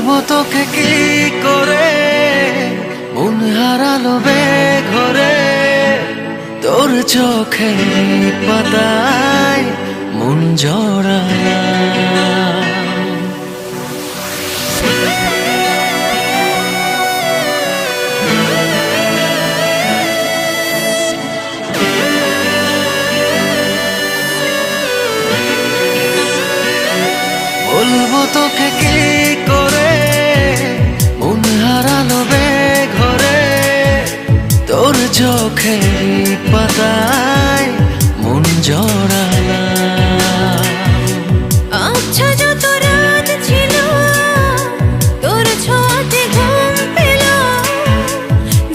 বলবো তোকে কি করে, মন হারালো বেঘরে, তোর চোখে পাতায় মন জড়ালা। বলবো তোকে কি করে, মন হারালো বেঘরে, তোর চোখে পাতায় মন জড়ালা। আচ্ছা যত রাত ছিল তোর ছোঁয়াতে ঘুম পেল,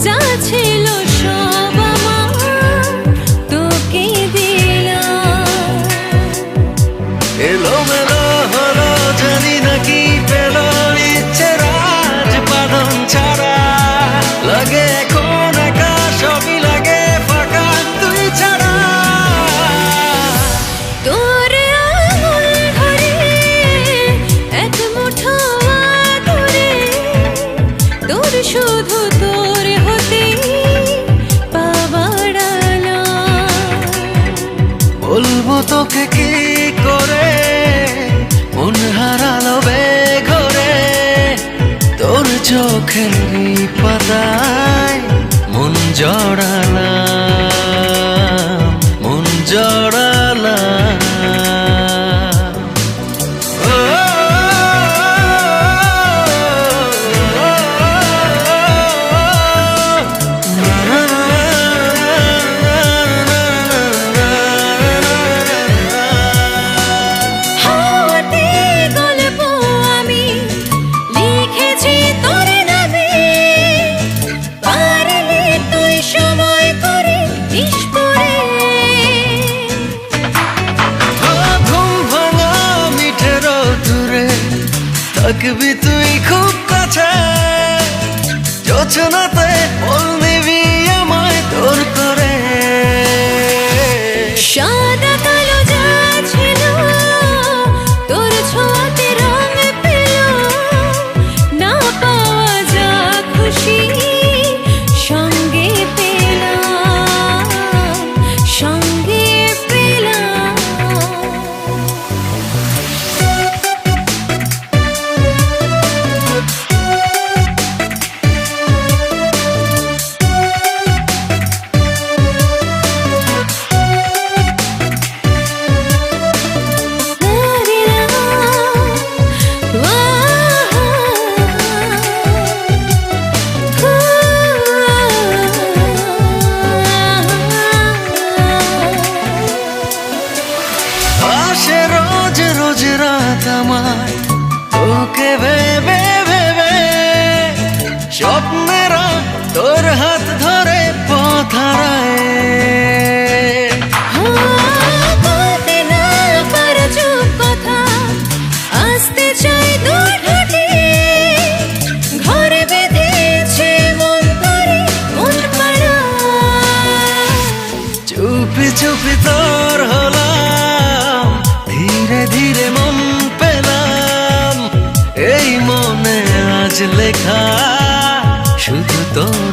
যা ছিল সব আমার তোকে দিলাম। এলোমেলো হলো জানি না কি পেল, ইচ্ছে রাজ বাঁধন ছাড়া, লাগে এখন একা, সবই লাগে ফাঁকা তুই ছাড়া। তোর আঙুল ধরে এক মুঠো আদরে, তোর শুধু তোর হতে পাবার আলাম। বলবো তোকে কি করে, মন হারালো বেঘরে, তোর চোখের পাতায় মন জড়ালা, মন জড়ালা। হাওয়াতে গল্প আমি লিখেছি তোর নামে, পারলে তুই সময় করে দিস পড়ে। ঘুম ভাঙা মিঠে রোদুরে থাকবি তুই খুব কাছে, যোচনাতে বল নিবি আমায় তোর করে। সাদা কালো যা ছিল তোর ছোঁয়াতে রং পেল, না পাওয়া যা খুশি সঙ্গে পেলাম, সঙ্গে পেলাম। আসে রোজ রোজ রাত আমায় তোকে ভেবে ভেবে, স্বপ্নেরা তোর হাত ধরে পথ হারায়। বলতে না পারা চুপ কথা, আসতে চাই দূর ঠোঁটে, ঘরে বেঁধেছে মন করে মন পাড়া। চুপি চুপি তোর হলাম, ধীরে ধীরে মন পেলাম, এই মনে আজ লেখা শুধু তোর